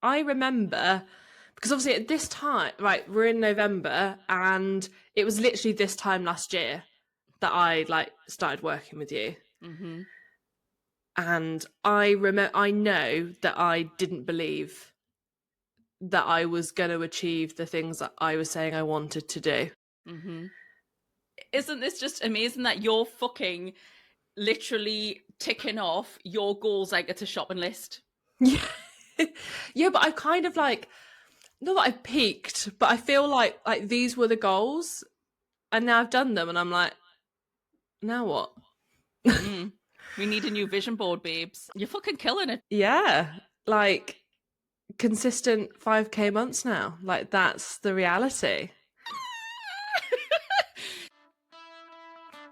I remember, because obviously at this time, right, we're in November, and it was literally this time last year that I started working with you. Mm-hmm. And I know that I didn't believe that I was going to achieve the things that I was saying I wanted to do. Mm-hmm. Isn't this just amazing that you're fucking literally ticking off your goals like it's a shopping list? Yeah. Yeah, but I kind of not that I've peaked, but I feel like these were the goals, and now I've done them, and I'm like, now what? We need a new vision board, babes. You're fucking killing it. Yeah, like consistent 5K months now. Like that's the reality.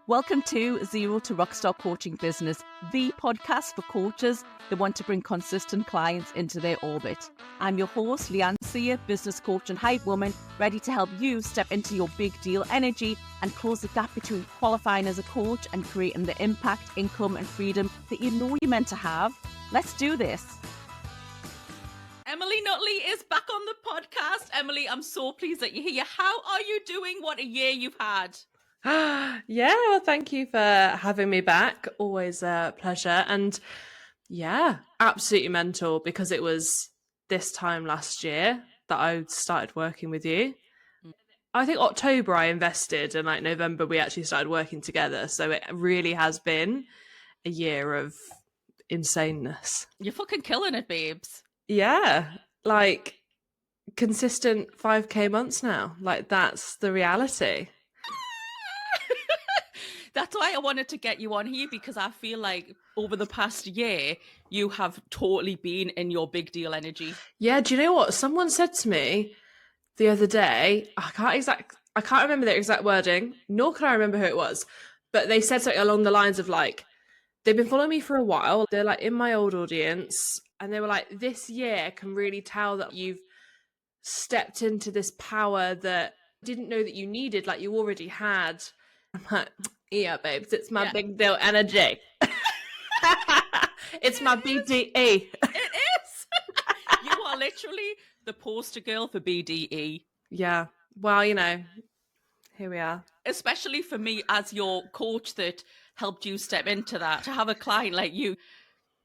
Welcome to Zero to Rockstar Coaching Business, the podcast for coaches that want to bring consistent clients into their orbit. I'm your host, Leanne, business coach and hype woman, ready to help you step into your big deal energy and close the gap between qualifying as a coach and creating the impact, income, and freedom that you know you're meant to have. Let's do this. Emilie Nutley is back on the podcast. Emilie, I'm so pleased that you're here. How are you doing? What a year you've had. Yeah, well, thank you for having me back. Always a pleasure. And yeah, absolutely mental, because it was this time last year that I started working with you. I think October I invested, and November we actually started working together. So it really has been a year of insaneness. You're fucking killing it, babes. Yeah, consistent 5K months now. Like that's the reality. That's why I wanted to get you on here, because I feel like over the past year, you have totally been in your big deal energy. Yeah, do you know what? Someone said to me the other day, I can't remember the exact wording, nor can I remember who it was, but they said something along the lines of they've been following me for a while. They're in my old audience, and they were like, this year can really tell that you've stepped into this power that I didn't know that you needed, like you already had. I'm like, yeah, babes, it's my big deal energy. It's my BDE. It is. You are literally the poster girl for BDE. Yeah. Well, here we are. Especially for me as your coach that helped you step into that. To have a client like you,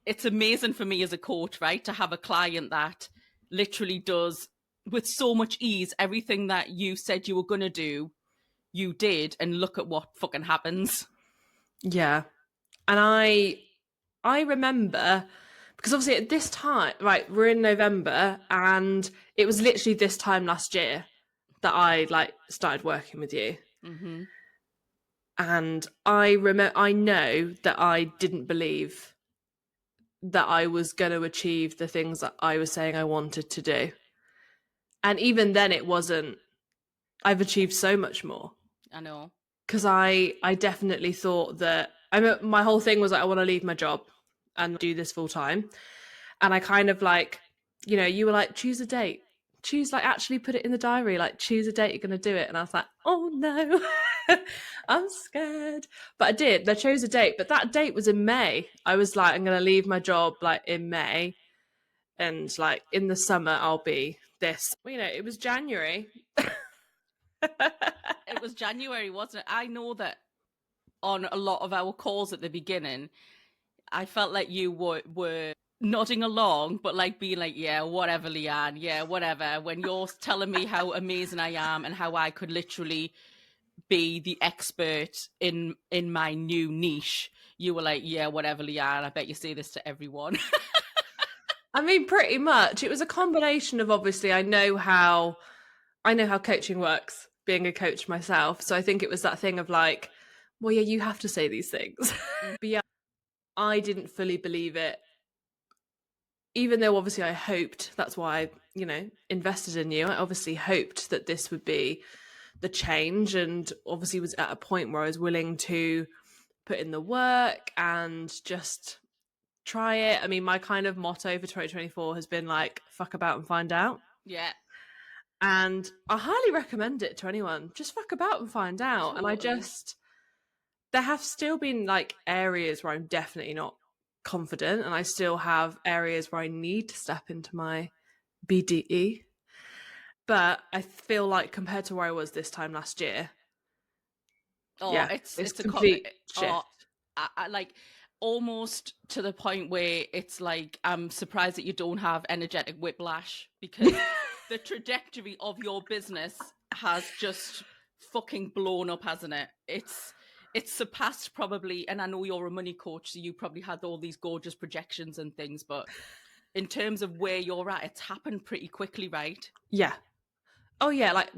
it's amazing for me as a coach, right? To have a client that literally does with so much ease everything that you said you were going to do, you did, and look at what fucking happens. Yeah. And I remember, because obviously at this time, right, we're in November, and it was literally this time last year that I started working with you. Mm-hmm. And I know that I didn't believe that I was going to achieve the things that I was saying I wanted to do. And even then it wasn't, I've achieved so much more. I know. Because I definitely thought that, my whole thing was I want to leave my job and do this full time. And I kind of you were like, choose a date. Choose, actually put it in the diary, choose a date you're going to do it. And I was like, oh no, I'm scared. But I did. I chose a date, but that date was in May. I was like, I'm going to leave my job in May. And in the summer, I'll be this. Well, it was January. It was January, wasn't it? I know that on a lot of our calls at the beginning, I felt like you were nodding along, but being yeah, whatever, Leanne, yeah, whatever. When you're telling me how amazing I am and how I could literally be the expert in my new niche, you were like, yeah, whatever, Leanne. I bet you say this to everyone. I mean, pretty much. It was a combination of, obviously, I know how coaching works, being a coach myself. So I think it was that thing of well, yeah, you have to say these things. But yeah, I didn't fully believe it. Even though obviously I hoped, that's why I, invested in you. I obviously hoped that this would be the change, and obviously was at a point where I was willing to put in the work and just try it. I mean, my kind of motto for 2024 has been fuck about and find out. Yeah. And I highly recommend it to anyone. Just fuck about and find out. Totally. And there have still been areas where I'm definitely not confident, and I still have areas where I need to step into my BDE. But I feel like compared to where I was this time last year, Oh, yeah, it's it's a complete oh, shift. I like almost to the point where it's like I'm surprised that you don't have energetic whiplash, because the trajectory of your business has just fucking blown up, hasn't it? It's surpassed probably, and I know you're a money coach, so you probably had all these gorgeous projections and things, but in terms of where you're at, it's happened pretty quickly, right? Yeah. Oh yeah, like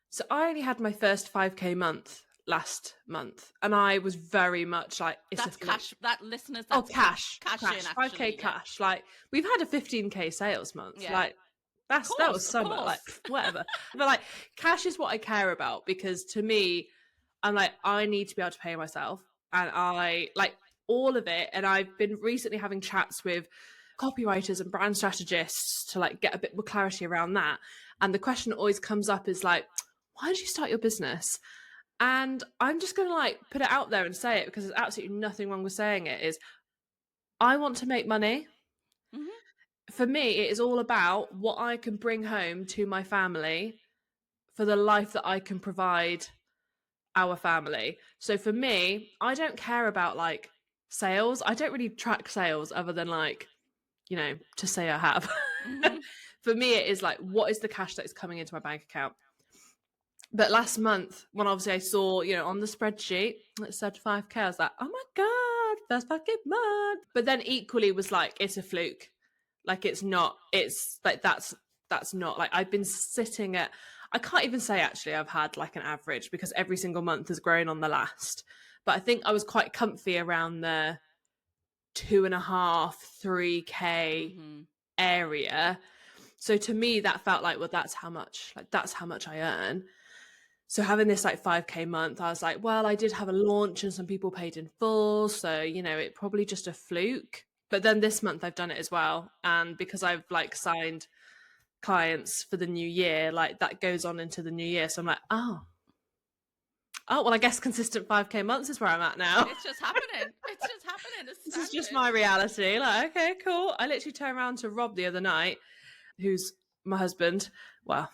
so I only had my first 5K month last month, and I was very much like, it's a That's fluke. cash. That listeners, Oh, that's cash, cash in, cash, 5K actually. Yeah, cash. Like, we've had a 15K sales month. yeah. Like, Of that was course, of summer. Like, course. whatever. But like, cash is what I care about, because to me, I'm like, I need to be able to pay myself, and I like all of it. And I've been recently having chats with copywriters and brand strategists to like get a bit more clarity around that. And the question that always comes up is like, why did you start your business? And I'm just going to like put it out there and say it, because there's absolutely nothing wrong with saying it, is I want to make money. Hmm. For me, it is all about what I can bring home to my family for the life that I can provide our family. So for me, I don't care about like sales. I don't really track sales other than like, to say I have. Hmm. For me, it is like, what is the cash that is coming into my bank account? But last month, when obviously I saw, on the spreadsheet, it said 5K, I was like, oh my God, first fucking month. But then equally was like, it's a fluke. Like, it's not, it's like, that's not like, I've been sitting at, I can't even say actually I've had like an average, because every single month has grown on the last. But I think I was quite comfy around the 2.5, 3K Hmm. area. So to me, that felt like, well, that's how much I earn. So having this like 5K month, I was like, well, I did have a launch and some people paid in full. So, it probably just a fluke. But then this month I've done it as well. And because I've like signed clients for the new year, like that goes on into the new year. So I'm like, well, I guess consistent 5K months is where I'm at now. It's just happening. It's just happening. It's This is just standard. my reality. Like, okay, cool. I literally turned around to Rob the other night, who's my husband. Well,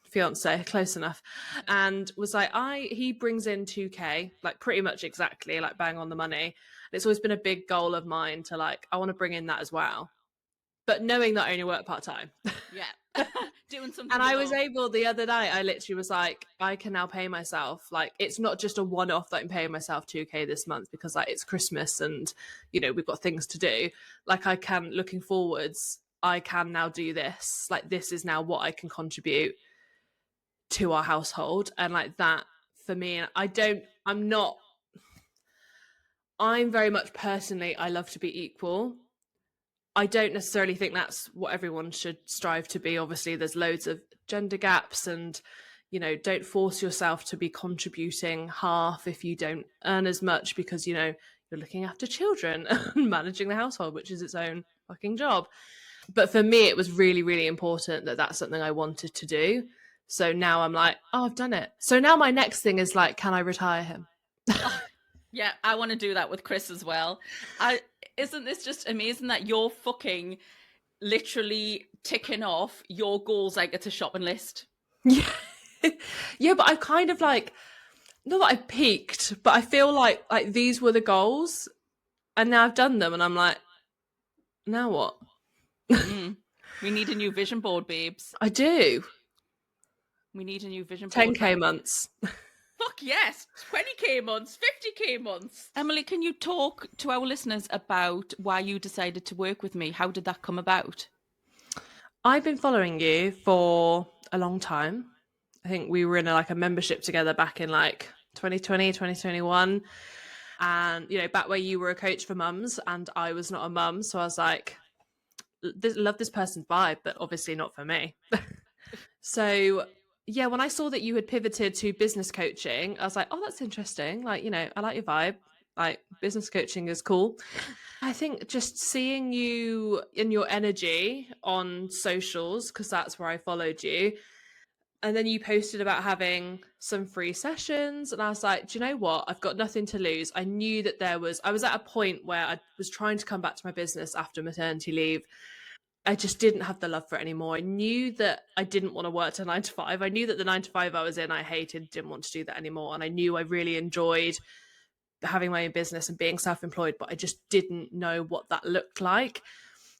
fiance, close enough, and was like, he brings in 2K, like pretty much exactly, like bang on the money. And it's always been a big goal of mine to like, I want to bring in that as well. But knowing that I only work part time. Yeah. Doing something And you I was love. able the other night, I literally was like, I can now pay myself. Like, it's not just a one off that I'm paying myself 2K this month because like it's Christmas and, we've got things to do. Like, I can, looking forwards, I can now do this. Like, this is now what I can contribute to our household. And like that for me, and I'm very much personally, I love to be equal. I don't necessarily think that's what everyone should strive to be. Obviously, there's loads of gender gaps, and don't force yourself to be contributing half if you don't earn as much, because you're looking after children and managing the household, which is its own fucking job. But for me, it was really, really important that that's something I wanted to do. So now I'm like, oh, I've done it. So now my next thing is like, can I retire him? Oh, yeah, I want to do that with Chris as well. I Isn't this just amazing that you're fucking literally ticking off your goals like it's a shopping list? Yeah. Yeah, but I've kind of like, not that I've peaked, but I feel like these were the goals, and now I've done them, and I'm like, now what? Mm. We need a new vision board, babes. I do. We need a new vision board. 10K months. Fuck yes. 20K months, 50K months. Emily, can you talk to our listeners about why you decided to work with me? How did that come about? I've been following you for a long time. I think we were in a membership together back in like 2020, 2021. And, back where you were a coach for mums and I was not a mum. So I was like, love this person's vibe, but obviously not for me. So yeah, when I saw that you had pivoted to business coaching, I was like, oh, that's interesting. Like, I like your vibe. Like, business coaching is cool. I think just seeing you in your energy on socials, because that's where I followed you. And then you posted about having some free sessions. And I was like, do you know what? I've got nothing to lose. I knew that I was at a point where I was trying to come back to my business after maternity leave. I just didn't have the love for it anymore. I knew that I didn't want to work to 9 to 5. I knew that the 9 to 5 I was in, I hated, didn't want to do that anymore. And I knew I really enjoyed having my own business and being self-employed, but I just didn't know what that looked like.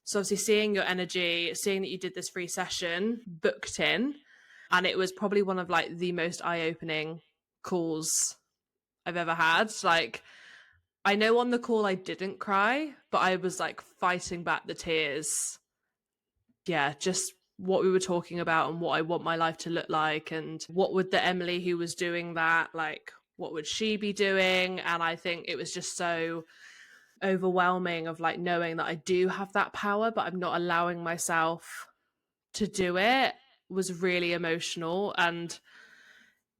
So obviously seeing your energy, seeing that you did this free session booked in, and it was probably one of like the most eye-opening calls I've ever had. Like, I know on the call I didn't cry, but I was like fighting back the tears. Yeah, just what we were talking about and what I want my life to look like, and what would the Emilie who was doing that, like, what would she be doing? And I think it was just so overwhelming of like knowing that I do have that power, but I'm not allowing myself to do it, was really emotional. And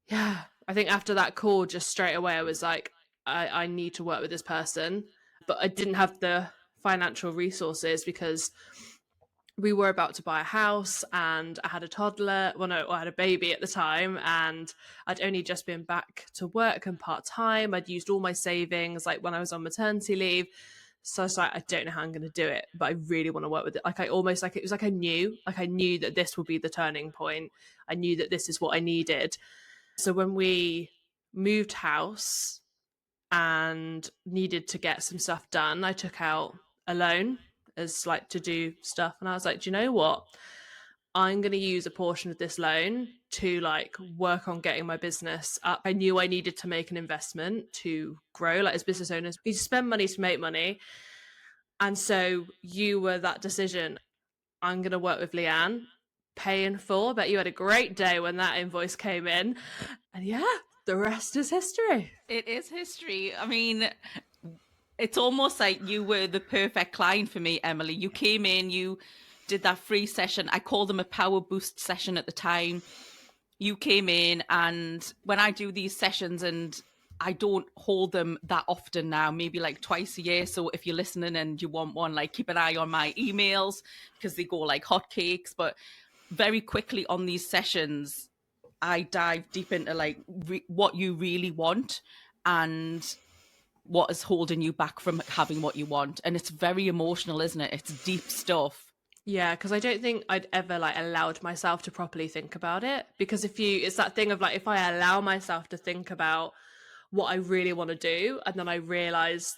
yeah, I think after that call, just straight away, I was like, I need to work with this person. But I didn't have the financial resources because we were about to buy a house and I had a toddler. Well, no, I had a baby at the time, and I'd only just been back to work and part time. I'd used all my savings, like when I was on maternity leave. So I was like, I don't know how I'm going to do it, but I really want to work with it. Like, I almost, like, it was like I knew that this would be the turning point. I knew that this is what I needed. So when we moved house and needed to get some stuff done, I took out a loan as like to do stuff. And I was like, do you know what? I'm going to use a portion of this loan to like work on getting my business up. I knew I needed to make an investment to grow. Like, as business owners, we spend money to make money. And so you were that decision. I'm going to work with Leanne, pay in full. I bet you had a great day when that invoice came in. And yeah, the rest is history. It is history. I mean, it's almost like you were the perfect client for me, Emilie. You came in, you did that free session. I called them a power boost session at the time. You came in, and when I do these sessions, and I don't hold them that often now, maybe like twice a year. So if you're listening and you want one, like, keep an eye on my emails because they go like hotcakes. But very quickly on these sessions, I dive deep into like what you really want and what is holding you back from having what you want. And it's very emotional, isn't it? It's deep stuff. Yeah, because I don't think I'd ever like allowed myself to properly think about it. Because it's that thing of like, if I allow myself to think about what I really want to do, and then I realize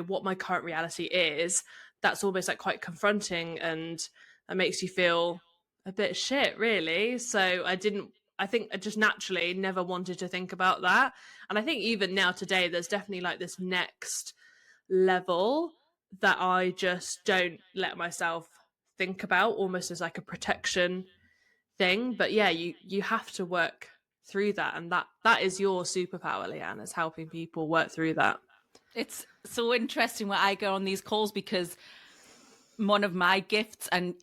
what my current reality is, that's almost like quite confronting, and that makes you feel a bit shit, really. So I think I just naturally never wanted to think about that. And I think even now today, there's definitely like this next level that I just don't let myself think about, almost as like a protection thing. But yeah, you have to work through that, and that is your superpower, Leanne, is helping people work through that. It's so interesting when I go on these calls because one of my gifts, and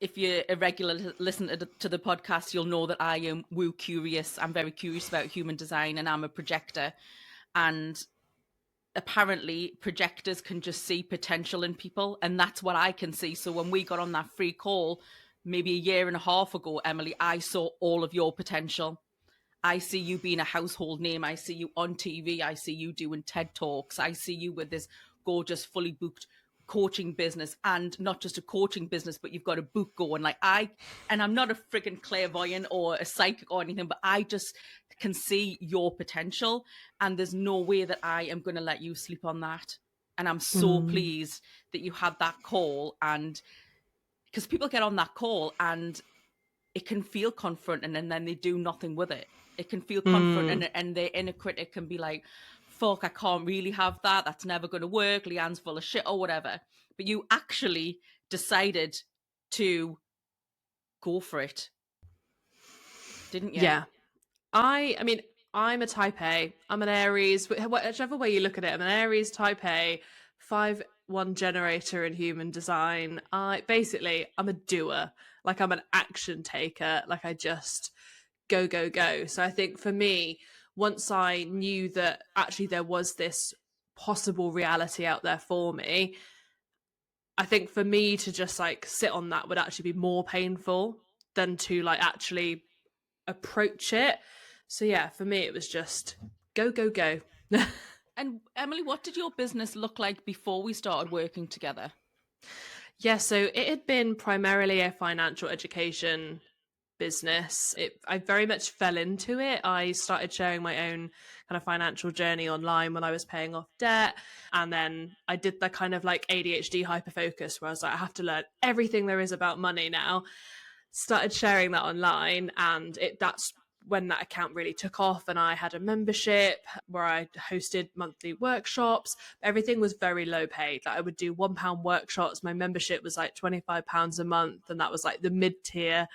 if you're a regular listener to the podcast, you'll know that I am woo curious. I'm very curious about human design, and I'm a projector. And apparently projectors can just see potential in people, and that's what I can see. So when we got on that free call maybe a year and a half ago, Emilie, I saw all of your potential. I see you being a household name. I see you on TV. I see you doing TED Talks. I see you with this gorgeous, fully booked coaching business, and not just a coaching business, but you've got a book going. And I'm not a frigging clairvoyant or a psychic or anything, but I just can see your potential, and there's no way that I am going to let you sleep on that. And I'm so pleased that you had that call, and because people get on that call and it can feel confronting, and then they do nothing with it. It can feel confronting, and their inner critic can be like, fuck, I can't really have that. That's never going to work. Leanne's full of shit or whatever. But you actually decided to go for it, didn't you? Yeah. I mean, I'm a type A. I'm an Aries. Whichever way you look at it, I'm an Aries, type A, 5-1 generator in human design. I'm a doer. Like, I'm an action taker. Like, I just go, go, go. So I think for me, once I knew that actually there was this possible reality out there for me, I think for me to just like sit on that would actually be more painful than to like actually approach it. So yeah, for me it was just go, go, go. And Emilie, what did your business look like before we started working together? Yeah, so it had been primarily a financial education business. I very much fell into it. I started sharing my own kind of financial journey online when I was paying off debt. And then I did the kind of like ADHD hyper focus where I was like, I have to learn everything there is about money now. Started sharing that online, and that's when that account really took off, and I had a membership where I hosted monthly workshops. Everything was very low paid. Like I would do £1 workshops. My membership was like £25 a month, and that was like the mid tier.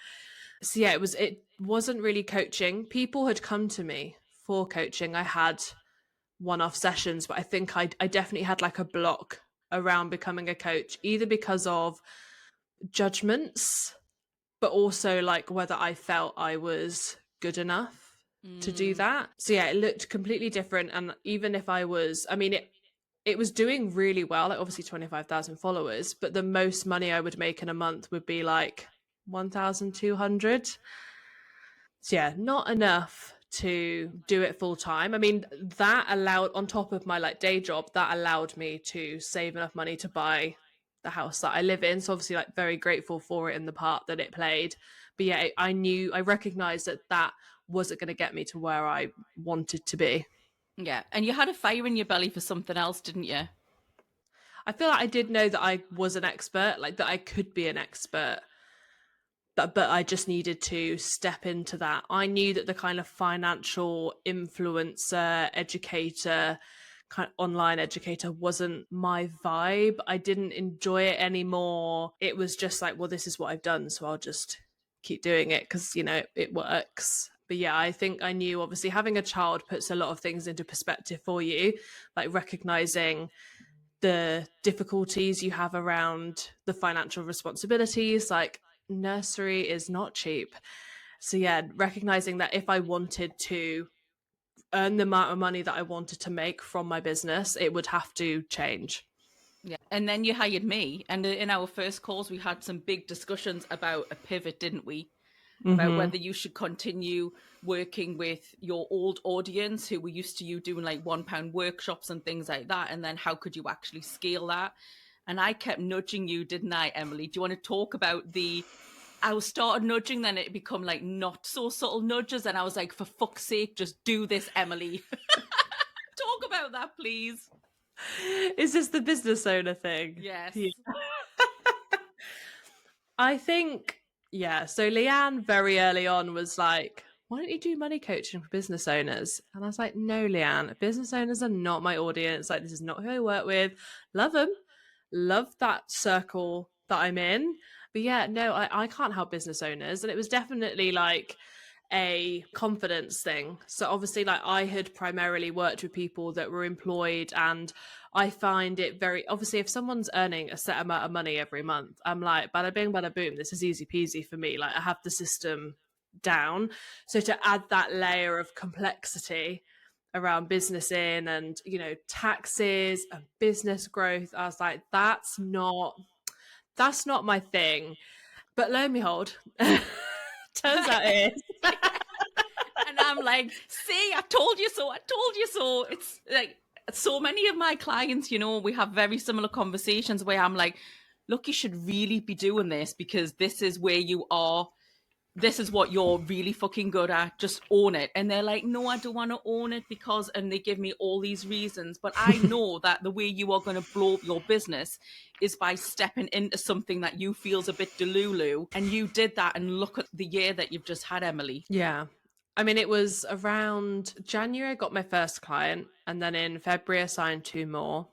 So yeah, it wasn't really coaching. People had come to me for coaching. I had one-off sessions, but I think I definitely had like a block around becoming a coach, either because of judgments, but also like whether I felt I was good enough to do Mm. that. So yeah, it looked completely different. And even if I mean, it was doing really well, like obviously 25,000 followers, but the most money I would make in a month would be like 1,200. So yeah, not enough to do it full time. I mean, that allowed, on top of my like day job, that allowed me to save enough money to buy the house that I live in. So obviously like very grateful for it in the part that it played. But yeah, I recognized that that wasn't going to get me to where I wanted to be. Yeah, and you had a fire in your belly for something else, didn't you? I feel like I did know that I was an expert, like that I could be an expert, but I just needed to step into that. I knew that the kind of financial influencer, educator, kind of online educator wasn't my vibe. I didn't enjoy it anymore. It was just like, well, this is what I've done, so I'll just keep doing it because, it works. But yeah, I think I knew obviously having a child puts a lot of things into perspective for you, like recognizing the difficulties you have around the financial responsibilities. Like nursery is not cheap. So yeah, recognizing that if I wanted to earn the amount of money that I wanted to make from my business, it would have to change. Yeah. And then you hired me. And in our first calls, we had some big discussions about a pivot, didn't we? About Mm-hmm. whether you should continue working with your old audience who were used to you doing like £1 workshops and things like that. And then how could you actually scale that? And I kept nudging you, didn't I, Emily? Do you want to talk about I was started nudging, then it become like not so subtle nudges. And I was like, for fuck's sake, just do this, Emily. Talk about that, please. Is this the business owner thing? Yes. Yeah. I think, yeah. So Leanne very early on was like, why don't you do money coaching for business owners? And I was like, no, Leanne, business owners are not my audience. Like, this is not who I work with. Love them. Love that circle that I'm in. But yeah, no, I can't help business owners. And it was definitely like a confidence thing. So obviously, like I had primarily worked with people that were employed, and I find it very obviously if someone's earning a set amount of money every month, I'm like, bada bing, bada boom, this is easy peasy for me. Like I have the system down. So to add that layer of complexity around business in and taxes and business growth, I was like, that's not my thing. But lo and behold, turns out it is. And I'm like, see, I told you so. I told you so. It's like so many of my clients, we have very similar conversations where I'm like, look, you should really be doing this because this is where you are. This is what you're really fucking good at. Just own it. And they're like, no, I don't want to own it because, and they give me all these reasons. But I know that the way you are going to blow up your business is by stepping into something that you feels a bit delulu. And you did that. And look at the year that you've just had, Emily. Yeah. I mean, it was around January I got my first client, and then in February I signed two more.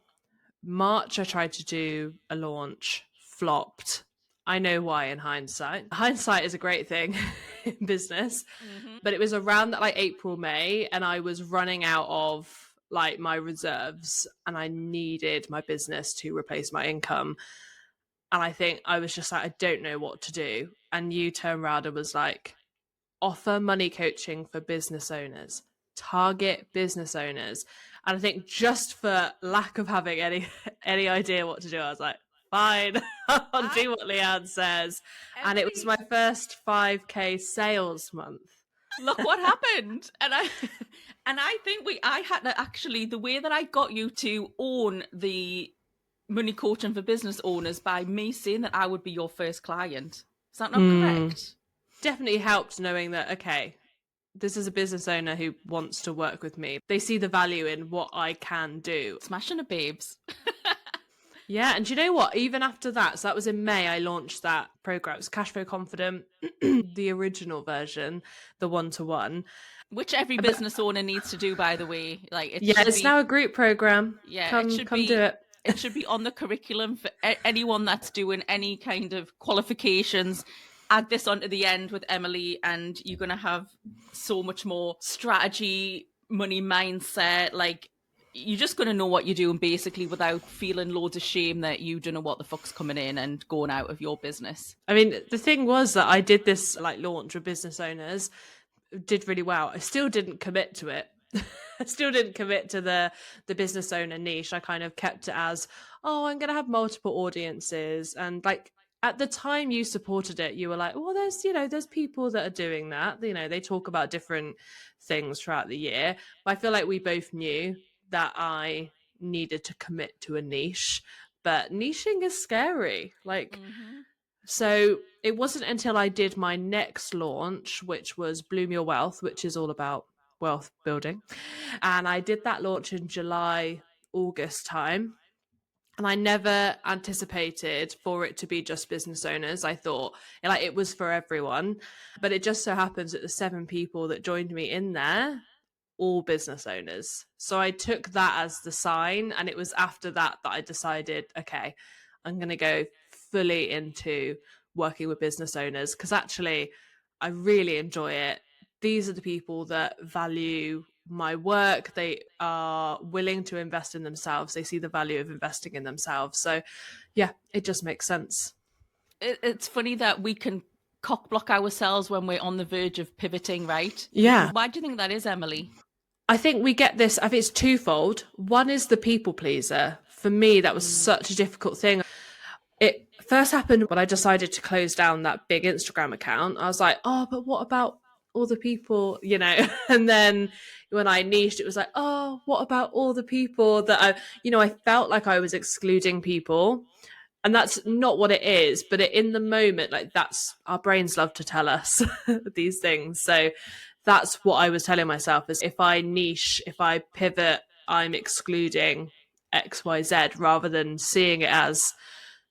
March I tried to do a launch, flopped. I know why in hindsight. Hindsight is a great thing in business, Mm-hmm. but it was around that like April, May, and I was running out of like my reserves and I needed my business to replace my income. And I think I was just like, I don't know what to do. And you turned around and was like, offer money coaching for business owners, target business owners. And I think just for lack of having any idea what to do, I was like, fine, I'll I do what Leanne says. And it was Emily, my first 5K sales month. look what happened. And I and I think I had to actually, the way that I got you to own the money coaching for business owners by me saying that I would be your first client. Is that not Mm. correct? Definitely helped knowing that, okay, this is a business owner who wants to work with me. They see the value in what I can do. Smashing it, babes. Yeah, and do you know what? Even after that, so that was in May, I launched that program. It was Cashflow Confident, the original version, the one-to-one. Which every But business owner needs to do, by the way. Like it yeah, should it's be, now a group program. yeah, Come do it. it should be on the curriculum for anyone that's doing any kind of qualifications. Add this onto the end with Emilie, and you're going to have so much more strategy, money mindset. Like, you're just going to know what you're doing basically without feeling loads of shame that you don't know what the fuck's coming in and going out of your business. I mean, the thing was that I did this like launch with business owners, did really well. I still didn't commit to it. I still didn't commit to the business owner niche. I kind of kept it as, oh, I'm going to have multiple audiences. And like at the time you supported it, you were like, well, there's people that are doing that. They talk about different things throughout the year. But I feel like we both knew that I needed to commit to a niche. But niching is scary. Like, Mm-hmm. so it wasn't until I did my next launch, which was Bloom Your Wealth, which is all about wealth building. And I did that launch in July, August time. And I never anticipated for it to be just business owners. I thought like it was for everyone. But it just so happens that the 7 people that joined me in there, all business owners. So I took that as the sign. And it was after that that I decided, okay, I'm going to go fully into working with business owners because actually I really enjoy it. These are the people that value my work. They are willing to invest in themselves. They see the value of investing in themselves. So, yeah, it just makes sense. It's funny that we can cock block ourselves when we're on the verge of pivoting, right? Yeah. Why do you think that is, Emilie? I think we get this. I think it's twofold. One is the people pleaser. For me, that was such a difficult thing. It first happened when I decided to close down that big Instagram account. I was like, oh, but what about all the people, And then when I niched, it was like, oh, what about all the people that I felt like I was excluding people. And that's not what it is. But in the moment, like that's our brains love to tell us these things. So that's what I was telling myself is if I niche, if I pivot, I'm excluding XYZ rather than seeing it as,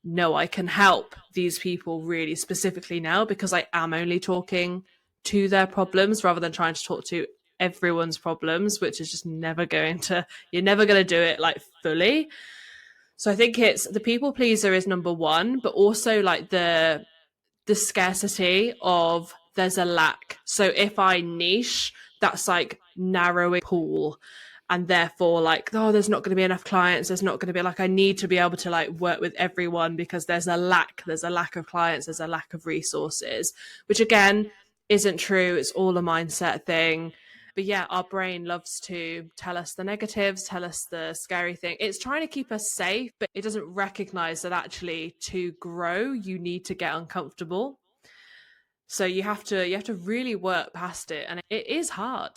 no, I can help these people really specifically now because I am only talking to their problems rather than trying to talk to everyone's problems, which is just you're never going to do it like fully. So I think it's the people pleaser is number one, but also like the scarcity of there's a lack. So if I niche, that's like narrowing pool and therefore like, oh, there's not going to be enough clients. There's not going to be like, I need to be able to like work with everyone because there's a lack of clients. There's a lack of resources, which again isn't true. It's all a mindset thing. But yeah, our brain loves to tell us the negatives, tell us the scary thing. It's trying to keep us safe, but it doesn't recognize that actually to grow, you need to get uncomfortable. So you have to really work past it, and it is hard.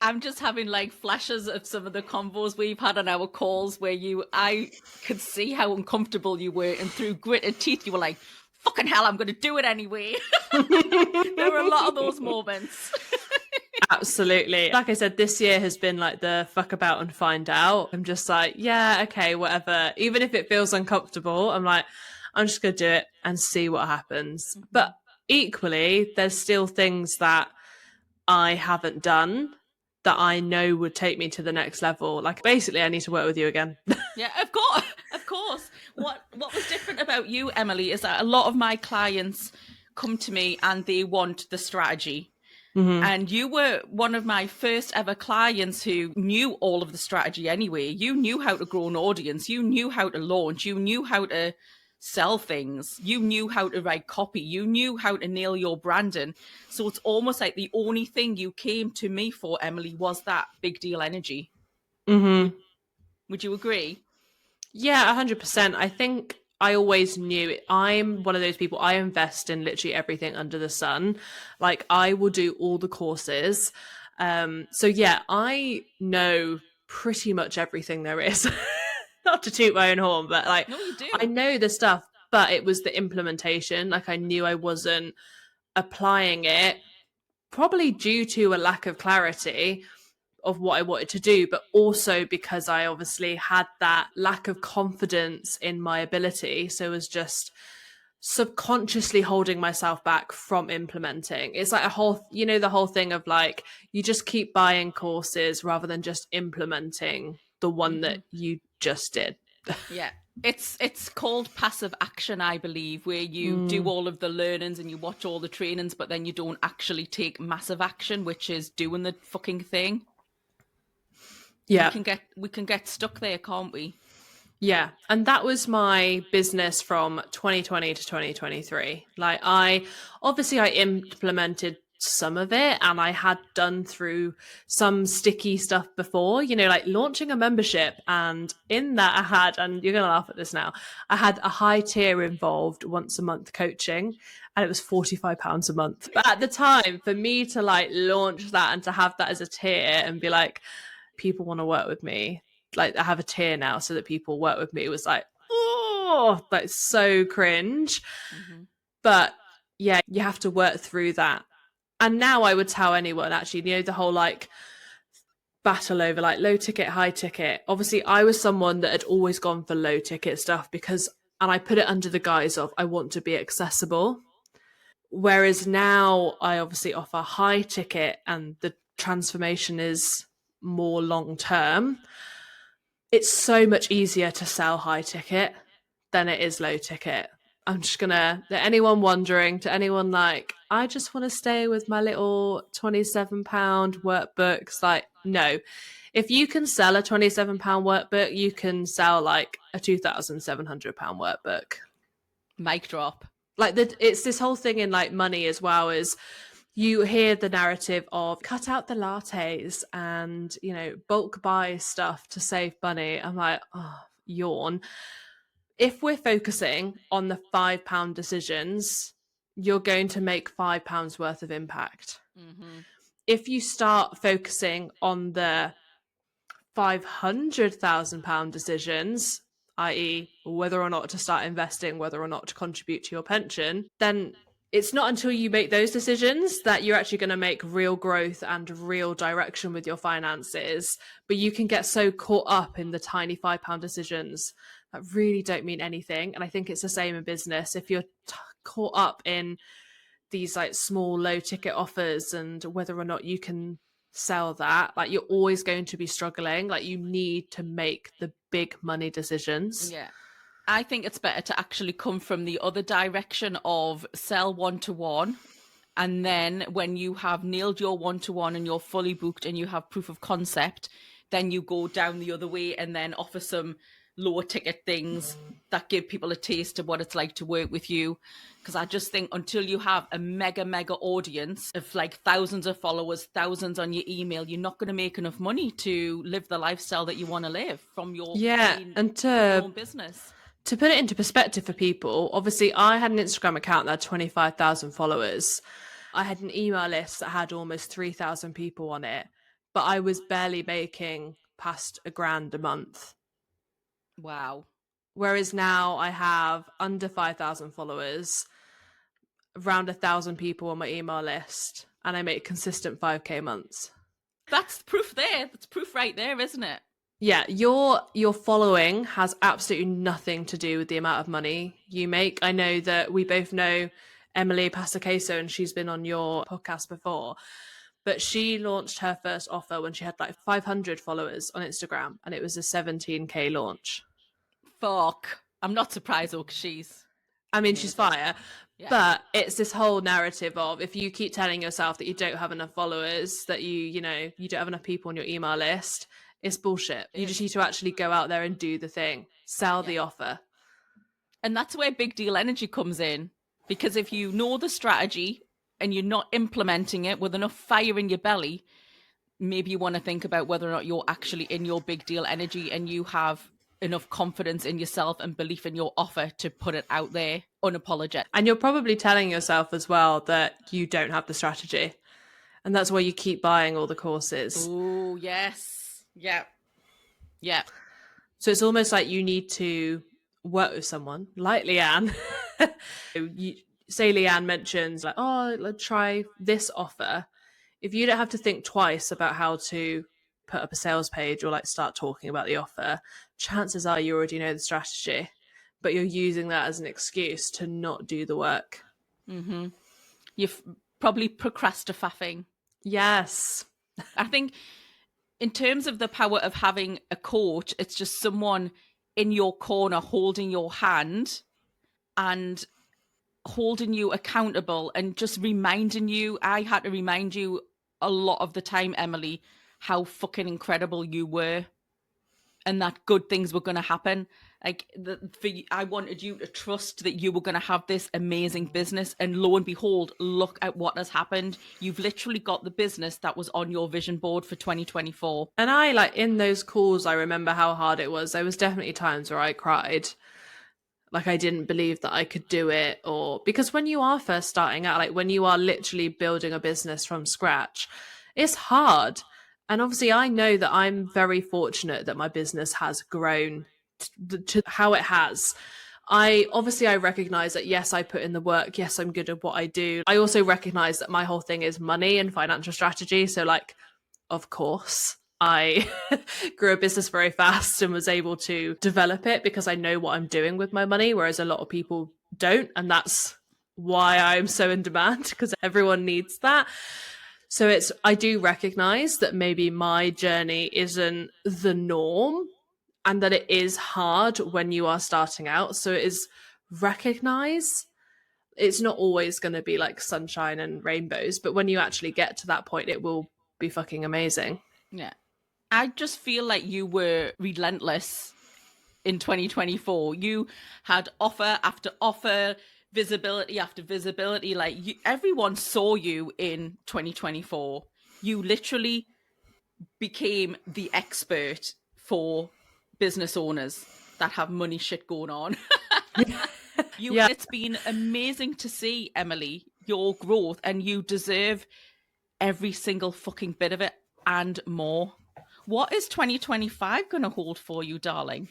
I'm just having like flashes of some of the convos we've had on our calls where I could see how uncomfortable you were, and through gritted teeth, you were like, fucking hell, I'm going to do it anyway. There were a lot of those moments. Absolutely. Like I said, this year has been like the fuck about and find out. I'm just like, yeah, okay, whatever. Even if it feels uncomfortable, I'm like, I'm just going to do it and see what happens. Mm-hmm. But equally, there's still things that I haven't done that I know would take me to the next level. Like basically, I need to work with you again. Yeah, of course. Of course. What was different about you, Emilie, is that a lot of my clients come to me and they want the strategy. Mm-hmm. And you were one of my first ever clients who knew all of the strategy anyway. You knew how to grow an audience. You knew how to launch. You knew how to sell things. You knew how to write copy. You knew how to nail your branding. So it's almost like the only thing you came to me for, Emilie, was that big deal energy. Mm-hmm. Would you agree? Yeah, 100%. I think I always knew it. I'm one of those people, I invest in literally everything under the sun. Like I will do all the courses. So yeah, I know pretty much everything there is. not to toot my own horn, but like No, you I do. know the stuff, but it was the implementation. Like I knew I wasn't applying it, probably due to a lack of clarity of what I wanted to do, but also because I obviously had that lack of confidence in my ability. So it was just subconsciously holding myself back from implementing. It's like a whole, the whole thing of like, you just keep buying courses rather than just implementing the one Hmm. that you just did. Yeah. It's called passive action, I believe, where you do Mm, all of the learnings and you watch all the trainings, but then you don't actually take massive action, which is doing the fucking thing. We yeah. can get we can get stuck there, can't we? Yeah. And that was my business from 2020 to 2023. Like I implemented some of it and I had done through some sticky stuff before, like launching a membership. And in that I had, and you're going to laugh at this now, I had a high tier involved once a month coaching and it was £45 a month. But at the time for me to like launch that and to have that as a tier and be like, people want to work with me, like I have a tier now so that people work with me, it was like, oh, that's so cringe. Hmm. But yeah, you have to work through that. And now I would tell anyone actually, the whole like battle over like low ticket, high ticket. Obviously, I was someone that had always gone for low ticket stuff because, and I put it under the guise of I want to be accessible. Whereas now I obviously offer high ticket and the transformation is more long term. It's so much easier to sell high ticket than it is low ticket. I'm just gonna, to anyone wondering, to anyone like, I just want to stay with my little £27 workbooks, like, no. If you can sell a £27 workbook, you can sell like a £2,700 workbook. Mic drop. Like it's this whole thing in like money as well, is you hear the narrative of cut out the lattes and bulk buy stuff to save money. I'm like, oh, yawn. If we're focusing on the £5 decisions, you're going to make £5 worth of impact. Hmm. If you start focusing on the £500,000 decisions, i.e., whether or not to start investing, whether or not to contribute to your pension, then it's not until you make those decisions that you're actually going to make real growth and real direction with your finances. But you can get so caught up in the tiny £5 decisions that really don't mean anything. And I think it's the same in business. If you're caught up in these like small low ticket offers and whether or not you can sell that, like you're always going to be struggling. Like you need to make the big money decisions. Yeah. I think it's better to actually come from the other direction of sell one to one. And then when you have nailed your one to one and you're fully booked and you have proof of concept, then you go down the other way and then offer some lower ticket things that give people a taste of what it's like to work with you. Because I just think until you have a mega audience of like thousands of followers, thousands on your email, you're not going to make enough money to live the lifestyle that you want to live from your Yeah, main and from your to own business. to put it into perspective for people, obviously I had an Instagram account that had 25,000 followers. I had an email list that had almost 3,000 people on it, but I was barely making past £1,000 a month. Wow. Whereas now I have under 5,000 followers, around 1,000 people on my email list, and I make consistent 5K months. That's proof there. That's proof right there, isn't it? Yeah, your following has absolutely nothing to do with the amount of money you make. I know that we both know Emilie Passacaso, and she's been on your podcast before, but she launched her first offer when she had like 500 followers on Instagram, and it was a 17K launch. Fuck. I'm not surprised though, because she's I mean, she's amazing. fire, Yeah, but it's this whole narrative of if you keep telling yourself that you don't have enough followers, that you don't have enough people on your email list, it's bullshit. it You just is. need to actually go out there and do the thing, sell Yeah. the offer. And that's where big deal energy comes in. Because if you know the strategy and you're not implementing it with enough fire in your belly, maybe you want to think about whether or not you're actually in your big deal energy and you have enough confidence in yourself and belief in your offer to put it out there unapologetic. And you're probably telling yourself as well that you don't have the strategy. And that's why you keep buying all the courses. Oh, yes. Yeah. Yeah. So it's almost like you need to work with someone like Leanne. You say Leanne mentions like, oh, let's try this offer. If you don't have to think twice about how to put up a sales page or like start talking about the offer, chances are you already know the strategy, but you're using that as an excuse to not do the work. Mm-hmm. You've probably procrastinating. Yes. I think in terms of the power of having a coach, it's just someone in your corner holding your hand and holding you accountable and just reminding you. I had to remind you a lot of the time, Emilie, how fucking incredible you were and that good things were going to happen. Like, I wanted you to trust that you were going to have this amazing business, and lo and behold, look at what has happened. You've literally got the business that was on your vision board for 2024. And I like in those calls, I remember how hard it was. There was definitely times where I cried. Like I didn't believe that I could do it, or because when you are first starting out, like when you are literally building a business from scratch, it's hard. And obviously I know that I'm very fortunate that my business has grown to how it has. I recognize that yes, I put in the work, yes, I'm good at what I do. I also recognize that my whole thing is money and financial strategy. So like, of course, I grew a business very fast and was able to develop it because I know what I'm doing with my money, whereas a lot of people don't. And that's why I'm so in demand, because everyone needs that. So I do recognize that maybe my journey isn't the norm and that it is hard when you are starting out. So it is recognize it's not always going to be like sunshine and rainbows, but when you actually get to that point, it will be fucking amazing. Yeah. I just feel like you were relentless in 2024. You had offer after offer, visibility after visibility. Like everyone saw you in 2024. You literally became the expert for business owners that have money shit going on. Yeah. It's been amazing to see, Emilie, your growth, and you deserve every single fucking bit of it and more. What is 2025 going to hold for you, darling?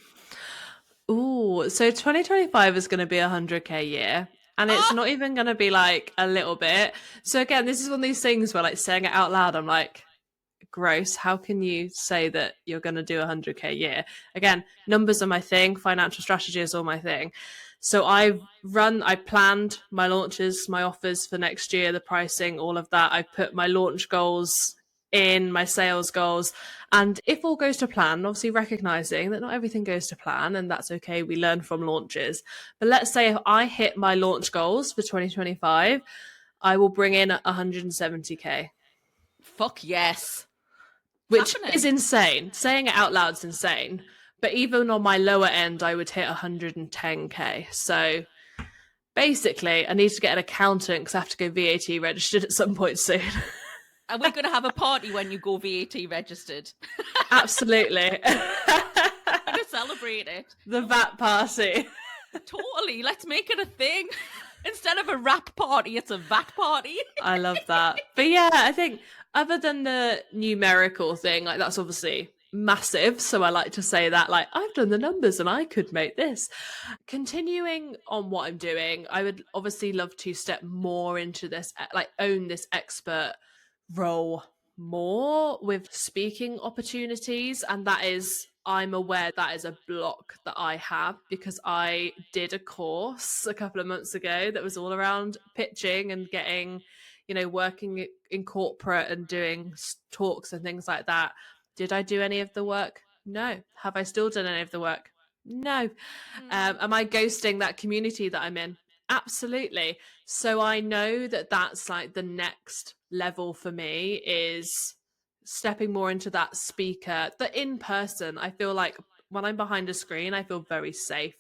Ooh, so 2025 is going to be a 100K year. And it's not even going to be like a little bit. So again, this is one of these things where like saying it out loud, I'm like, gross. How can you say that you're going to do a 100K year? Again, numbers are my thing. Financial strategy is all my thing. So I planned my launches, my offers for next year, the pricing, all of that. I put my launch goals in, my sales goals. And if all goes to plan, obviously recognizing that not everything goes to plan, and that's okay. We learn from launches. But let's say if I hit my launch goals for 2025, I will bring in 170K. Fuck yes. Which is insane. Saying it out loud is insane. But even on my lower end, I would hit 110K. So basically, I need to get an accountant because I have to go VAT registered at some point soon. Are we going to have a party when you go VAT registered? Absolutely. We're going to celebrate it. The VAT party. Totally. Let's make it a thing. Instead of a rap party, it's a VAT party. I love that. But yeah, I think other than the numerical thing, like that's obviously massive. So I like to say that, like, I've done the numbers and I could make this. Continuing on what I'm doing, I would obviously love to step more into this, like own this expert role more with speaking opportunities. And that is, I'm aware that is a block that I have because I did a course a couple of months ago that was all around pitching and getting, working in corporate and doing talks and things like that. Did I do any of the work? No. Have I still done any of the work? No. Am I ghosting that community that I'm in? Absolutely. So I know that that's like the next level for me is stepping more into that speaker, the in person. I feel like when I'm behind a screen, I feel very safe.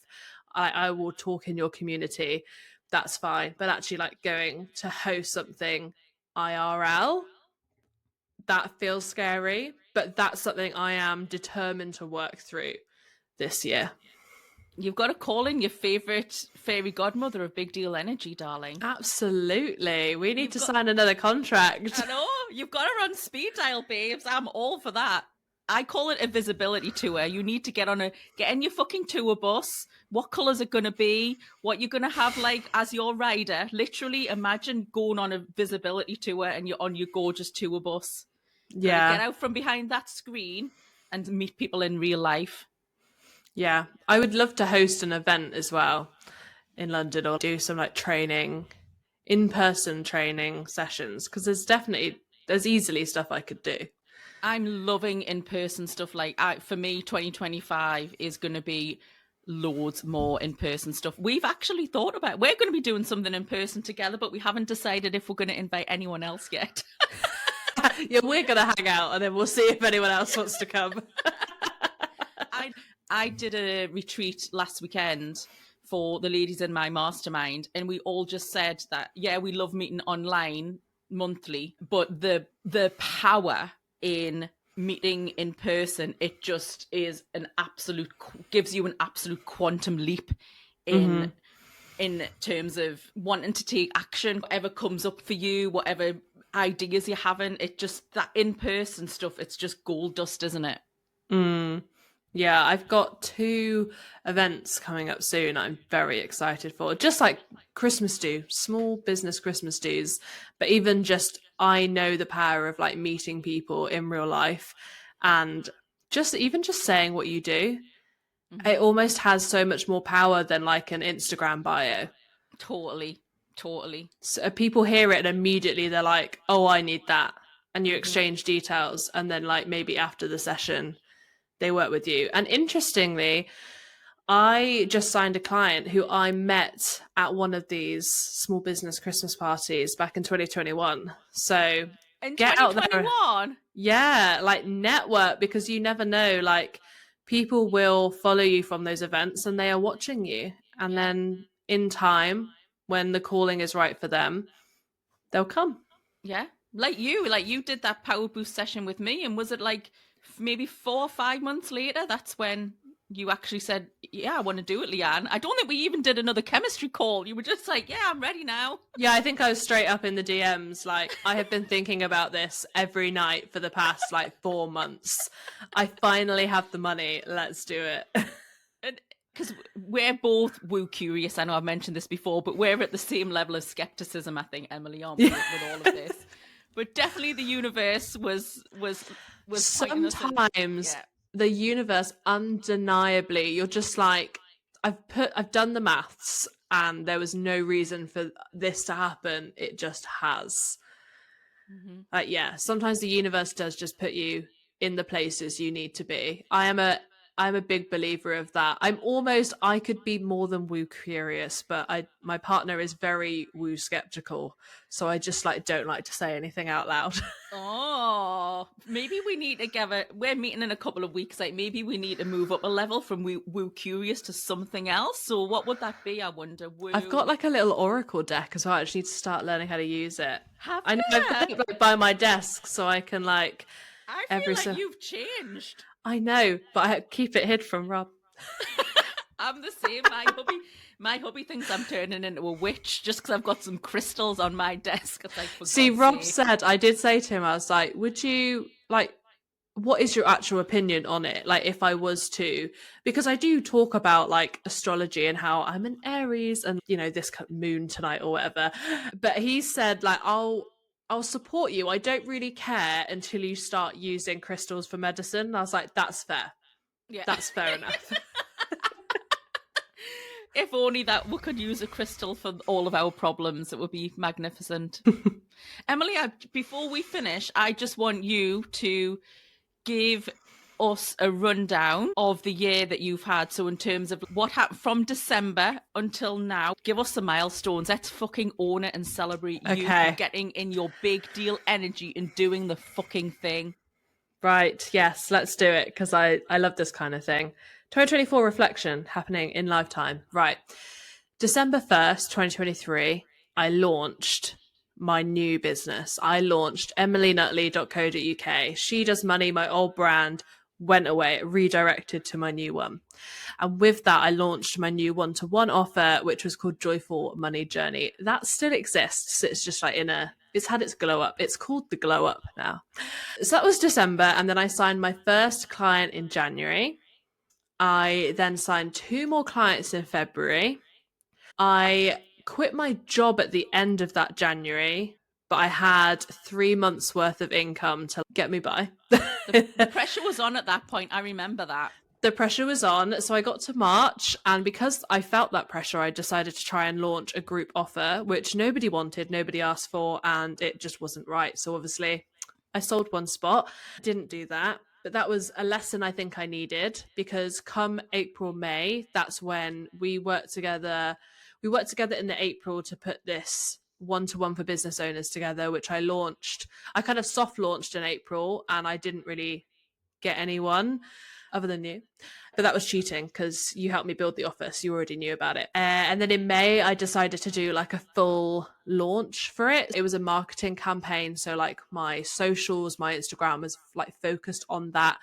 I will talk in your community. That's fine. But actually like going to host something IRL, that feels scary. But that's something I am determined to work through this year. You've got to call in your favourite fairy godmother of Big Deal Energy, darling. Absolutely. We need sign another contract. I know. You've got to run speed dial, babes. I'm all for that. I call it a visibility tour. You need to get in your fucking tour bus. What colours are going to be? What you're going to have like as your rider. Literally, imagine going on a visibility tour and you're on your gorgeous tour bus. Got to get Yeah. out from behind that screen and meet people in real life. Yeah. I would love to host an event as well in London, or do some like training, in-person training sessions, because there's easily stuff I could do. I'm loving in-person stuff. Like for me, 2025 is going to be loads more in-person stuff. We've actually thought about, we're going to be doing something in person together, but we haven't decided if we're going to invite anyone else yet. Yeah, we're gonna hang out and then we'll see if anyone else wants to come. I did a retreat last weekend for the ladies in my mastermind, and we all just said that, yeah, we love meeting online monthly, but the power in meeting in person, it just is gives you an absolute quantum leap in terms of wanting to take action, whatever comes up for you, whatever ideas you're having. It just, that in-person stuff, it's just gold dust, isn't it? Yeah, I've got 2 events coming up soon I'm very excited for. Just like Christmas do, small business Christmas do's. But even just, I know the power of like meeting people in real life, and just saying what you do, it almost has so much more power than like an Instagram bio. Totally. So people hear it and immediately they're like, oh, I need that. And you exchange details. And then like maybe after the session, they work with you. And interestingly, I just signed a client who I met at one of these small business Christmas parties back in 2021. So In get out there. 2021? Yeah, like network, because you never know, like people will follow you from those events and they are watching you. And then in time, when the calling is right for them, they'll come. Yeah. Like you did that power boost session with me, and was it like maybe 4 or 5 months later, that's when you actually said, yeah, I want to do it, Leanne. I don't think we even did another chemistry call. You were just like, yeah, I'm ready now. Yeah, I think I was straight up in the DMs. Like, I have been thinking about this every night for the past like 4 months. I finally have the money. Let's do it. Because we're both woo curious. I know I've mentioned this before, but we're at the same level of skepticism, I think, Emily, aren't we, with all of this? But definitely the universe was sometimes the universe, undeniably, you're just like, I've done the maths and there was no reason for this to happen. It just has. Yeah, sometimes the universe does just put you in the places you need to be. I'm a big believer of that. I could be more than woo curious, but my partner is very woo skeptical, so I just like don't like to say anything out loud. Oh, maybe we need to we're meeting in a couple of weeks, like maybe we need to move up a level from woo curious to something else. So what would that be, I wonder? I've got like a little oracle deck as well. I just need to start learning how to use it. I know I've got it like by my desk, so I can like I feel like you've changed. I know, but I keep it hid from Rob. I'm the same. My hubby thinks I'm turning into a witch just because I've got some crystals on my desk. It's like, see, Rob said, I did say to him, I was like, would you like, what is your actual opinion on it? Like, if I was to, because I do talk about like astrology and how I'm an Aries and, you know, this moon tonight or whatever. But he said, like, I'll support you. I don't really care until you start using crystals for medicine. And I was like, that's fair. Yeah. That's fair enough. If only that we could use a crystal for all of our problems, it would be magnificent. Emily, before we finish, I just want you to give us a rundown of the year that you've had. So in terms of what happened from December until now, give us the milestones. Let's fucking own it and celebrate you getting in your big deal energy and doing the fucking thing. Right. Yes, let's do it, because I love this kind of thing. 2024 reflection happening in lifetime. Right. December 1st, 2023, I launched my new business. I launched emilienutley.co.uk. She Does Money, my old brand, went away, redirected to my new one. And with that, I launched my new one-to-one offer, which was called Joyful Money Journey. That still exists. It's just like in a It's had its glow up. It's called the glow up now. So that was December. And then I signed my first client in January. I then signed 2 more clients in February. I quit my job at the end of that January, but I had 3 months worth of income to get me by. The pressure was on at that point. I remember that. The pressure was on. So I got to March, and because I felt that pressure, I decided to try and launch a group offer, which nobody wanted, nobody asked for, and it just wasn't right. So obviously, I sold one spot, didn't do that. But that was a lesson I think I needed, because come April, May, that's when we worked together. We worked together in the April to put this one-to-one for business owners together, which I launched. I kind of soft launched in April, and I didn't really get anyone other than you. But that was cheating because you helped me build the office. You already knew about it. And then in May, I decided to do like a full launch for it. It was a marketing campaign. So like my socials, my Instagram was like focused on that.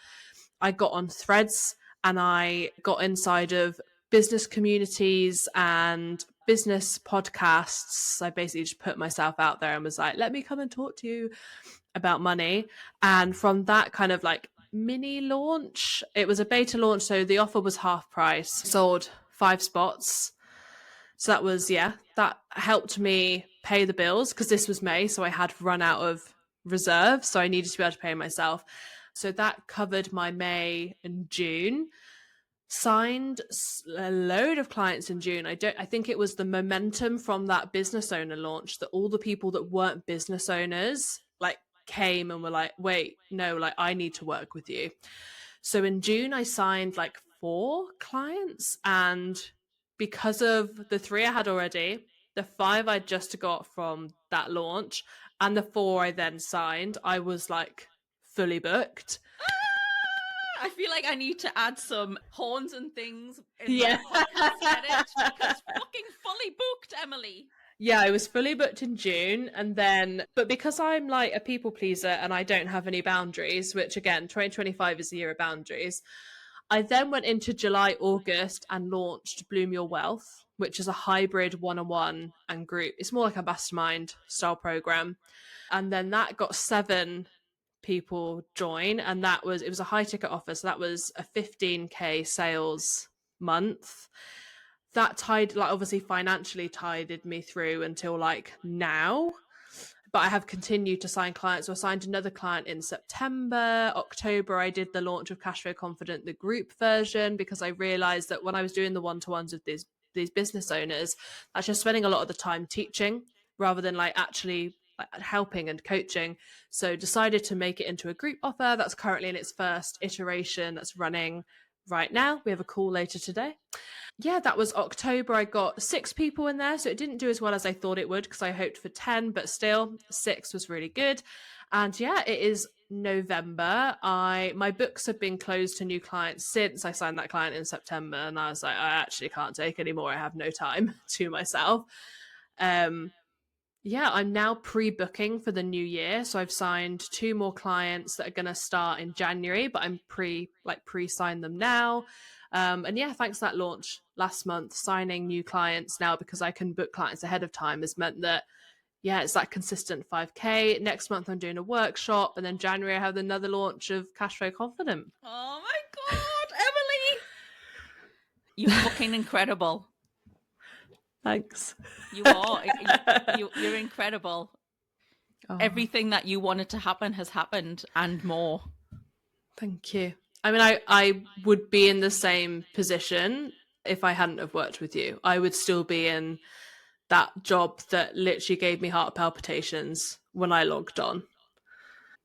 I got on Threads and I got inside of business communities and business podcasts. I basically just put myself out there and was like, let me come and talk to you about money. And from that kind of like mini launch, it was a beta launch, so the offer was half price, sold 5 spots. So that was, yeah, that helped me pay the bills because this was May, so I had run out of reserve, so I needed to be able to pay myself. So that covered my May and June. Signed a load of clients in June. I think it was the momentum from that business owner launch that all the people that weren't business owners like came and were like, wait, no, like I need to work with you. So in June I signed like 4 clients, and because of the 3 I had already, the 5 I just got from that launch, and the 4 I then signed, I was like fully booked. I feel like I need to add some horns and things in Yeah. my podcast edit because fucking fully booked, Emilie. Yeah, I was fully booked in June, and then, but because I'm like a people pleaser and I don't have any boundaries, which again, 2025 is the year of boundaries, I then went into July, August and launched Bloom Your Wealth, which is a hybrid one-on-one and group. It's more like a mastermind style program. And then that got 7 people join, and it was a high ticket offer. So that was a 15K sales month. That tied, like, obviously financially tided me through until like now, but I have continued to sign clients. So I signed another client in September. October I did the launch of Cashflow Confident, the group version, because I realized that when I was doing the one-to-ones with these business owners, I was just spending a lot of the time teaching rather than like actually like helping and coaching. So decided to make it into a group offer that's currently in its first iteration, that's running right now. We have a call later today. Yeah, that was October. I got 6 people in there, so it didn't do as well as I thought it would because I hoped for 10, but still 6 was really good. And yeah, it is November. My books have been closed to new clients since I signed that client in September, and I was like, I actually can't take anymore. I have no time to myself. Yeah, I'm now pre-booking for the new year. So I've signed 2 more clients that are going to start in January, but I'm pre-signed them now. And yeah, thanks to that launch last month, signing new clients now because I can book clients ahead of time has meant that, yeah, it's that consistent 5K. Next month I'm doing a workshop, and then January I have another launch of Cashflow Confident. Oh my God, Emilie! You're fucking incredible. Thanks. You are. You're incredible. Oh, Everything that you wanted to happen has happened and more. thank you. I mean, I would be in the same position if I hadn't have worked with you. I would still be in that job that literally gave me heart palpitations when I logged on.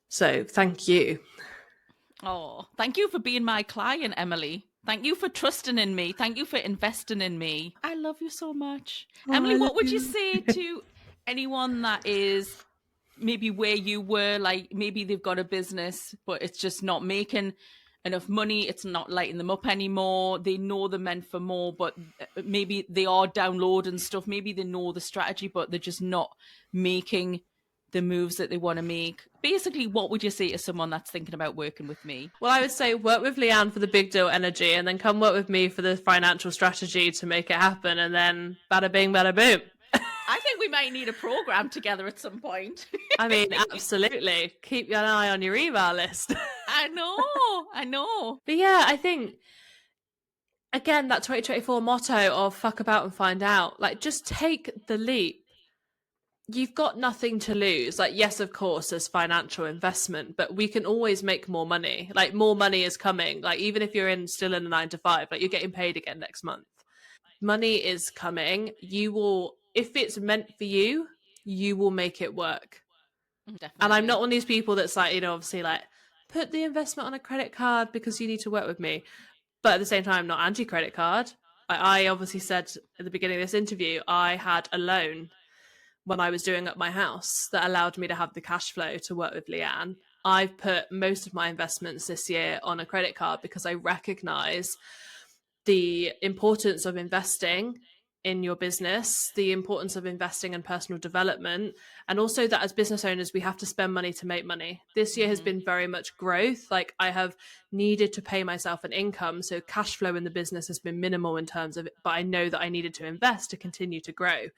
So thank you. Oh, thank you for being my client, Emilie. Thank you for trusting in me. Thank you for investing in me. I love you so much. Oh, Emilie, I what love would you you. say to anyone that is maybe where you were, like maybe they've got a business, but it's just not making enough money. It's not lighting them up anymore. They know they're meant for more, but maybe they are downloading stuff. Maybe they know the strategy, but they're just not making the moves that they want to make. Basically, what would you say to someone that's thinking about working with me? Well, I would say work with Leanne for the big deal energy, and then come work with me for the financial strategy to make it happen, and then bada bing, bada boom. I think we might need a program together at some point. I mean, absolutely. Keep an eye on your email list. I know, I know. But yeah, I think, again, that 2024 motto of fuck about and find out, like, just take the leap. You've got nothing to lose. Like, yes, of course, there's financial investment, but we can always make more money. Like, more money is coming. Like, even if you're still in a 9 to 5, like, you're getting paid again next month. Money is coming. You will, if it's meant for you, you will make it work. Definitely. And I'm not one of these people that's like, obviously like, put the investment on a credit card because you need to work with me. But at the same time, I'm not anti-credit card. I obviously said at the beginning of this interview, I had a loan when I was doing up my house that allowed me to have the cash flow to work with Leanne. I've put most of my investments this year on a credit card because I recognize the importance of investing in your business, the importance of investing in personal development, and also that as business owners, we have to spend money to make money. This year has been very much growth. Like, I have needed to pay myself an income. So cash flow in the business has been minimal in terms of it, but I know that I needed to invest to continue to grow.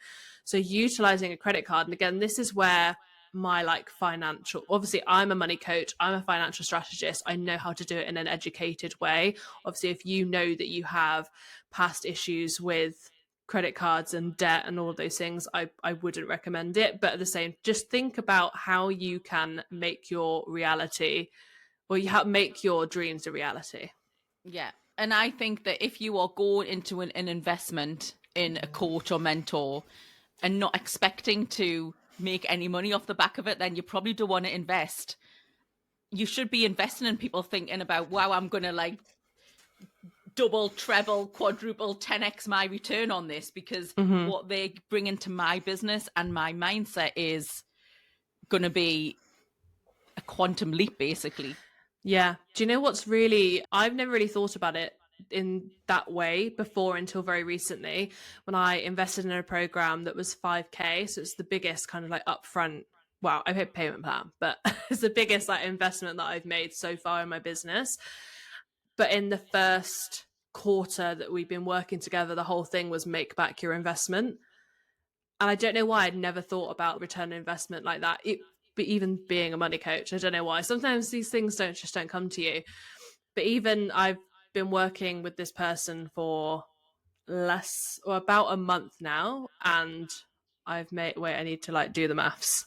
So utilizing a credit card. And again, this is where my financial, obviously I'm a money coach, I'm a financial strategist, I know how to do it in an educated way. Obviously, if you know that you have past issues with credit cards and debt and all of those things, I wouldn't recommend it. But at the same, just think about how you can make your reality, or you have make your dreams a reality. Yeah. And I think that if you are going into an investment in a coach or mentor and not expecting to make any money off the back of it, then you probably don't want to invest. You should be investing in people thinking about, wow, I'm going to like double, treble, quadruple, 10x my return on this, because what they bring into my business and my mindset is going to be a quantum leap, basically. Yeah. Do you know what's really, I've never really thought about it in that way before until very recently, when I invested in a program that was 5K. So it's the biggest kind of like upfront, well, I hope payment plan, but it's the biggest like investment that I've made so far in my business. But in the first quarter that we've been working together, the whole thing was make back your investment. And I don't know why I'd never thought about return on investment like that. But even being a money coach, I don't know why. Sometimes these things don't come to you. But even I've been working with this person for less or about a month now, and I've made, wait, I need to like do the maths.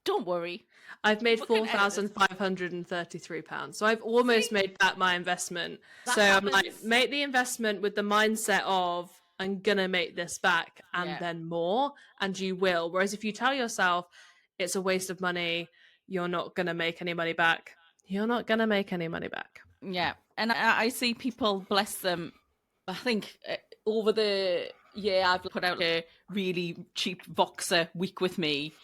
Don't worry. I've made £4,533. So I've almost made back my investment. So I'm like, make the investment with the mindset of, I'm gonna make this back and then more, and you will. Whereas if you tell yourself it's a waste of money, you're not gonna make any money back, you're not gonna make any money back. Yeah. And I see people, bless them, I think over the year I've put out a really cheap Voxer week with me,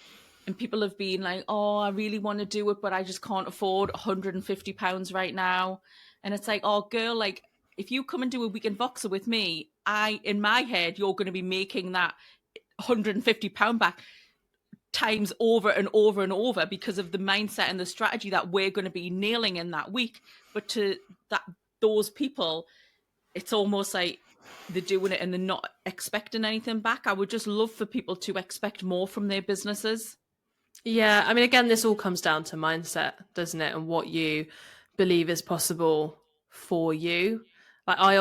and people have been like, oh, I really want to do it, but I just can't afford £150 right now. And it's like, oh, girl, like, if you come and do a weekend Voxer with me, in my head, you're going to be making that £150 back times over and over and over because of the mindset and the strategy that we're going to be nailing in that week. But to those people, it's almost like they're doing it and they're not expecting anything back. I would just love for people to expect more from their businesses. Yeah, I mean, again, this all comes down to mindset, doesn't it? And what you believe is possible for you. Like, I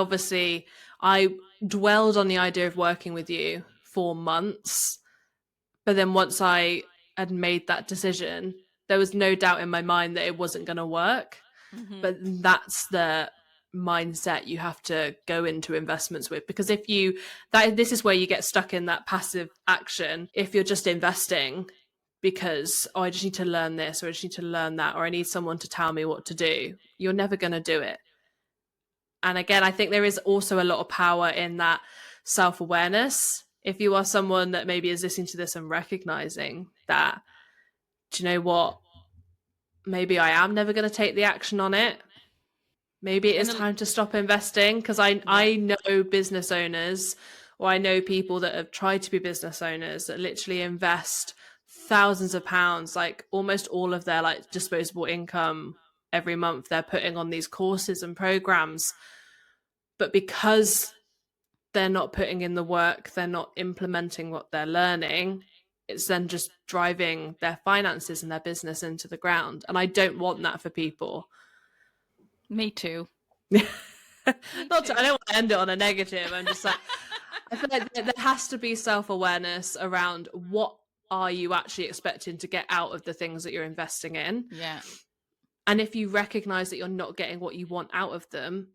dwelled on the idea of working with you for months, but then once I had made that decision, there was no doubt in my mind that it wasn't going to work. But that's the mindset you have to go into investments with, because this is where you get stuck in that passive action. If you're just investing because, oh, I just need to learn this, or I just need to learn that, or I need someone to tell me what to do, you're never going to do it. And again, I think there is also a lot of power in that self-awareness. If you are someone that maybe is listening to this and recognizing that, do you know what, maybe I am never going to take the action on it, maybe it is time to stop investing. Because I know business owners, or I know people that have tried to be business owners that literally invest thousands of pounds, like almost all of their like disposable income every month they're putting on these courses and programs. But because they're not putting in the work, they're not implementing what they're learning, it's then just driving their finances and their business into the ground. And I don't want that for people. Me too. I don't want to end it on a negative. I'm just like, I feel like there has to be self-awareness around what are you actually expecting to get out of the things that you're investing in. Yeah. And if you recognize that you're not getting what you want out of them,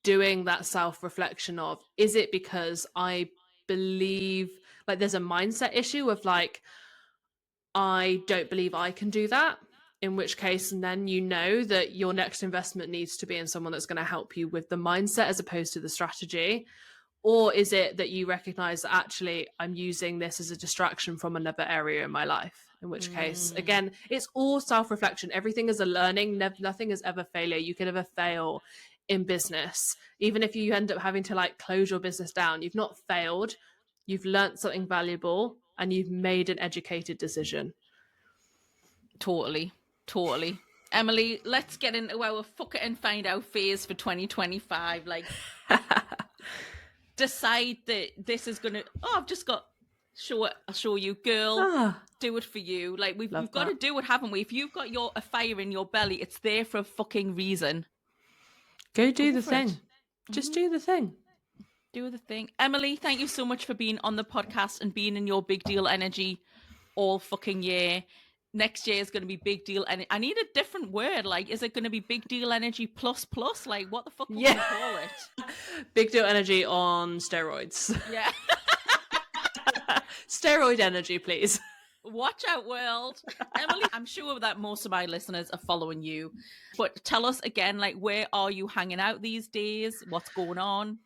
doing that self-reflection of, is it because I believe, like, there's a mindset issue of like, I don't believe I can do that, in which case, and then you know that your next investment needs to be in someone that's going to help you with the mindset as opposed to the strategy. Or is it that you recognize that actually I'm using this as a distraction from another area in my life? In which case, again, it's all self-reflection. Everything is a learning. Nothing is ever failure. You can never fail in business. Even if you end up having to like close your business down, you've not failed. You've learned something valuable and you've made an educated decision. Totally. Emilie, let's get into our fuck it and find out phase for 2025. Like, decide that this is gonna. Oh, I've just got. I'll show you, girl. Do it for you. Like we've got to do it, haven't we? If you've got a fire in your belly, it's there for a fucking reason. Go do the thing. Just do the thing. Do the thing. Emilie, thank you so much for being on the podcast and being in your big deal energy all fucking year. Next year is going to be big deal energy. I need a different word. Like, is it going to be big deal energy plus? Like, what the fuck will we call it? Big deal energy on steroids. Yeah. Steroid energy, please. Watch out, world. Emilie, I'm sure that most of my listeners are following you. But tell us again, like, where are you hanging out these days? What's going on?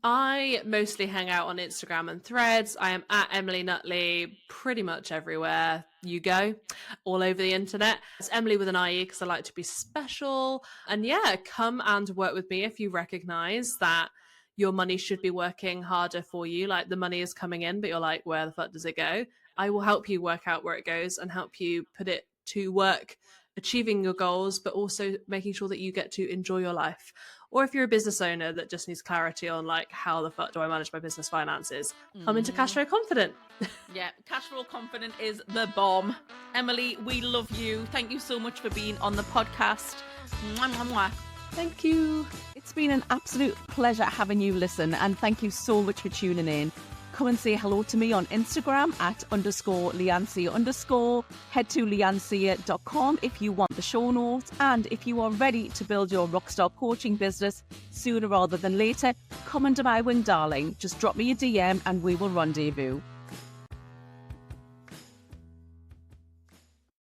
I mostly hang out on Instagram and Threads. I am at Emilie Nutley pretty much everywhere you go, all over the internet. It's Emilie with an IE because I like to be special. And yeah, come and work with me if you recognize that your money should be working harder for you. Like the money is coming in, but you're like, where the fuck does it go? I will help you work out where it goes and help you put it to work, achieving your goals, but also making sure that you get to enjoy your life. Or if you're a business owner that just needs clarity on like, how the fuck do I manage my business finances? Come into Cash Flow Confident. Yeah, Cash Flow Confident is the bomb. Emilie, we love you. Thank you so much for being on the podcast. Mwah, mwah, mwah. Thank you. It's been an absolute pleasure having you listen, and thank you so much for tuning in. Come and say hello to me on Instagram at _LeanneSear_. Head to leannesear.com if you want the show notes. And if you are ready to build your rockstar coaching business sooner rather than later, come under my wing, darling. Just drop me a DM and we will rendezvous.